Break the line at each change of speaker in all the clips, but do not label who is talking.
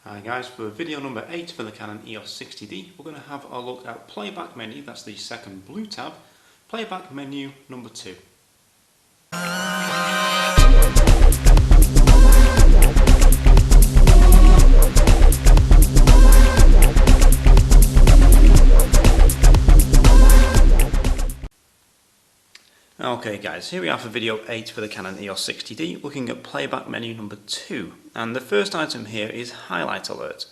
Hi guys, for video number 8 for the Canon EOS 60D, we're going to have a look at Playback Menu, that's the second blue tab, Playback Menu number 2. Okay guys, here we are for video 8 for the Canon EOS 60D, looking at Playback Menu number 2. And the first item here is Highlight Alert.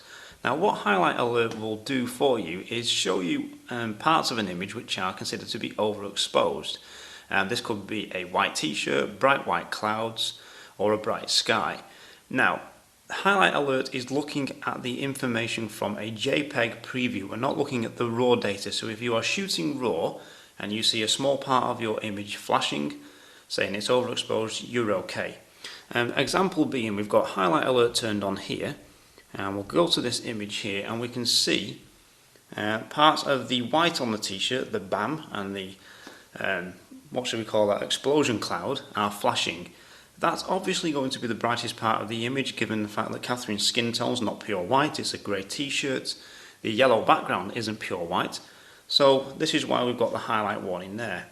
Now what Highlight Alert will do for you is show you parts of an image which are considered to be overexposed. This could be a white t-shirt, bright white clouds, or a bright sky. Now, Highlight Alert is looking at the information from a JPEG preview. We're not looking at the raw data, so if you are shooting raw, and you see a small part of your image flashing, saying it's overexposed, you're okay. Example being, we've got Highlight Alert turned on here, and we'll go to this image here, and we can see parts of the white on the t-shirt, the BAM, and the, what should we call that, explosion cloud, are flashing. That's obviously going to be the brightest part of the image, given the fact that Catherine's skin tone's not pure white, it's a grey t-shirt, the yellow background isn't pure white. So this is why we've got the highlight warning there.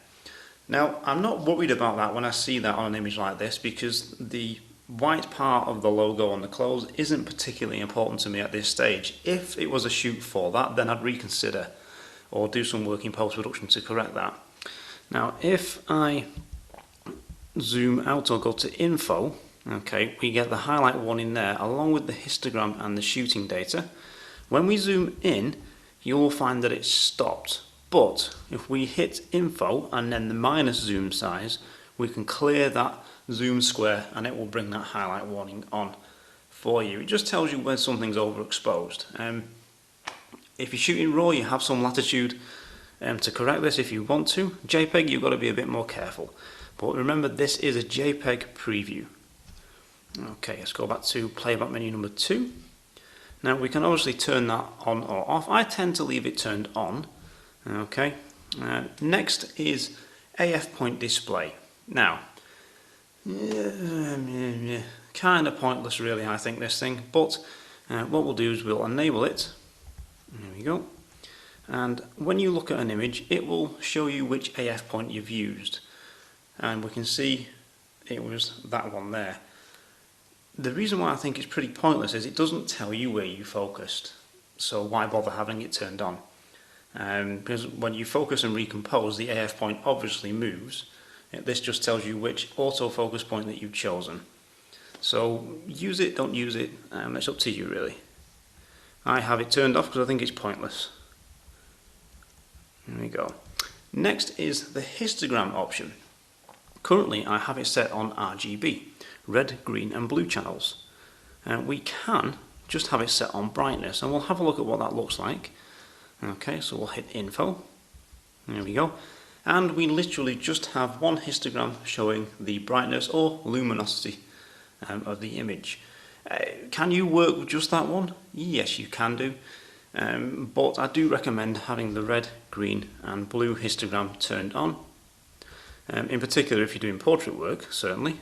Now I'm not worried about that when I see that on an image like this, because the white part of the logo on the clothes isn't particularly important to me at this stage. If it was a shoot for that, then I'd reconsider or do some work in post-production to correct that. Now if I zoom out or go to info, okay, we get the highlight warning there along with the histogram and the shooting data. When we zoom in, you will find that it's stopped, but if we hit info and then the minus zoom size, we can clear that zoom square and it will bring that highlight warning on for you. It just tells you when something's overexposed. If you're shooting raw, you have some latitude to correct this if you want to. JPEG, you've got to be a bit more careful, but remember this is a JPEG preview. Okay, let's go back to Playback Menu number 2. Now we can obviously turn that on or off. I tend to leave it turned on. Okay. Next is AF point display. Now, kind of pointless really, I think, this thing. But what we'll do is we'll enable it. There we go. And when you look at an image, it will show you which AF point you've used. And we can see it was that one there. The reason why I think it's pretty pointless is it doesn't tell you where you focused, so why bother having it turned on? Because when you focus and recompose, the AF point obviously moves. This just tells you which autofocus point that you've chosen. So use it, don't use it, it's up to you really. I have it turned off because I think it's pointless. There we go. Next is the histogram option. Currently I have it set on RGB. Red, green and blue channels. We can just have it set on brightness and we'll have a look at what that looks like. Okay, so we'll hit info, there we go, and we literally just have one histogram showing the brightness or luminosity of the image. Can you work with just that one? Yes, you can do, but I do recommend having the red, green and blue histogram turned on. In particular if you're doing portrait work, certainly.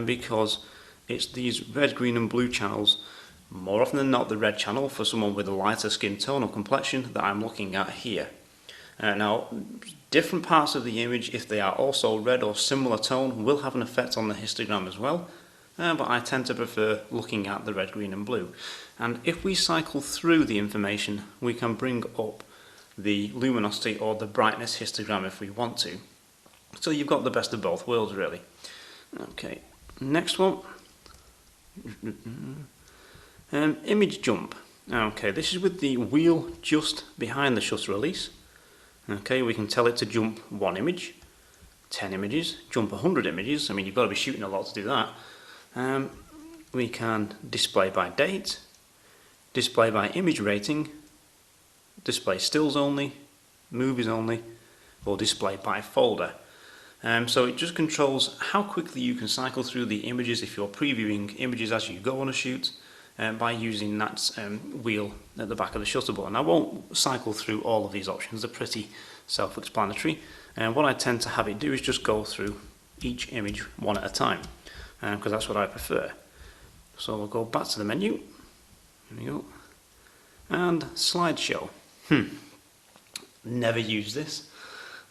Because it's these red, green and blue channels, more often than not the red channel for someone with a lighter skin tone or complexion, that I'm looking at here. Now, different parts of the image, if they are also red or similar tone, will have an effect on the histogram as well, but I tend to prefer looking at the red, green and blue. And if we cycle through the information, we can bring up the luminosity or the brightness histogram if we want to. So you've got the best of both worlds really. Okay, next one. Image jump. Okay, this is with the wheel just behind the shutter release. Okay, we can tell it to jump 1 image, 10 images, jump 100 images. I mean, you've got to be shooting a lot to do that. We can display by date, display by image rating, display stills only, movies only, or display by folder. So it just controls how quickly you can cycle through the images if you're previewing images as you go on a shoot by using that wheel at the back of the shutter button. I won't cycle through all of these options, they're pretty self-explanatory. And what I tend to have it do is just go through each image one at a time, because that's what I prefer. So we'll go back to the menu. There we go. and Slideshow. Never use this.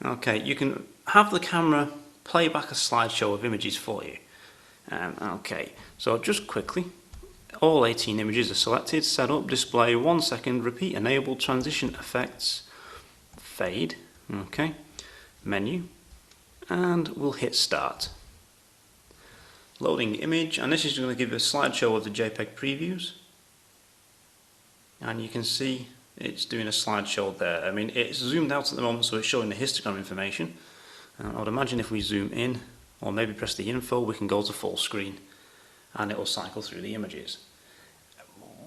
Okay, you can have the camera play back a slideshow of images for you. Okay, so just quickly, all 18 images are selected, set up, display, 1 second, repeat, enable, transition effects, fade, okay, menu, and we'll hit start. Loading the image, and this is going to give you a slideshow of the JPEG previews. And you can see it's doing a slideshow there. I mean, it's zoomed out at the moment, so it's showing the histogram information. I would imagine if we zoom in, or maybe press the info, we can go to full screen, and it will cycle through the images.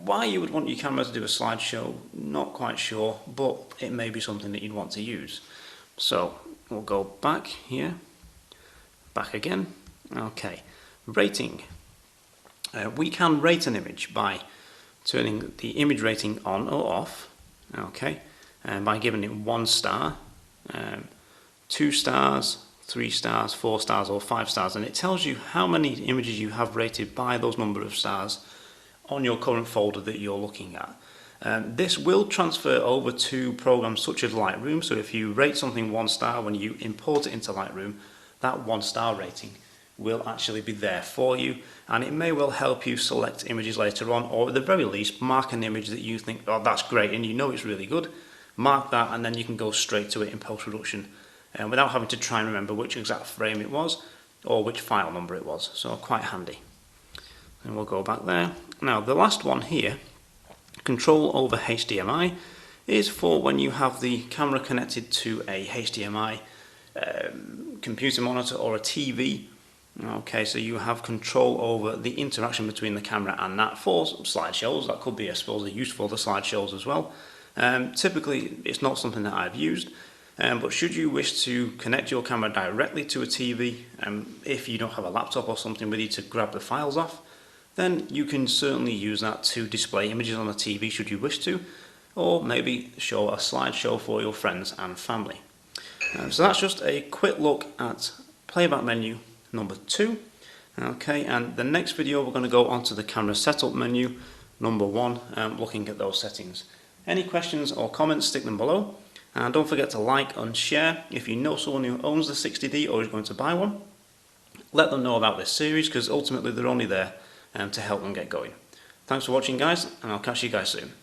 Why you would want your camera to do a slideshow, not quite sure, but it may be something that you'd want to use. So we'll go back here, back again. Okay, rating. We can rate an image by turning the image rating on or off, okay, and by giving it 1 star, 2 stars, 3 stars, 4 stars or 5 stars, and it tells you how many images you have rated by those number of stars on your current folder that you're looking at. This will transfer over to programs such as Lightroom, so if you rate something 1 star, when you import it into Lightroom, that 1 star rating will actually be there for you, and it may well help you select images later on, or at the very least mark an image that you think, oh, that's great, and you know it's really good. Mark that, and then you can go straight to it in post-production without having to try and remember which exact frame it was or which file number it was, so quite handy. And we'll go back there. Now the last one here, control over HDMI, is for when you have the camera connected to a HDMI computer monitor or a TV. Okay, so you have control over the interaction between the camera and that for slideshows. That could be, I suppose, a use for the slideshows as well. Typically, it's not something that I've used, but should you wish to connect your camera directly to a TV, if you don't have a laptop or something with you to grab the files off, then you can certainly use that to display images on a TV should you wish to, or maybe show a slideshow for your friends and family. So that's just a quick look at Playback Menu number 2. Okay, and the next video we're going to go onto the camera setup menu number 1, looking at those settings. Any questions or comments, stick them below, and don't forget to like and share. If you know someone who owns the 60D or is going to buy one, let them know about this series, because ultimately they're only there to help them get going. Thanks for watching, guys, and I'll catch you guys soon.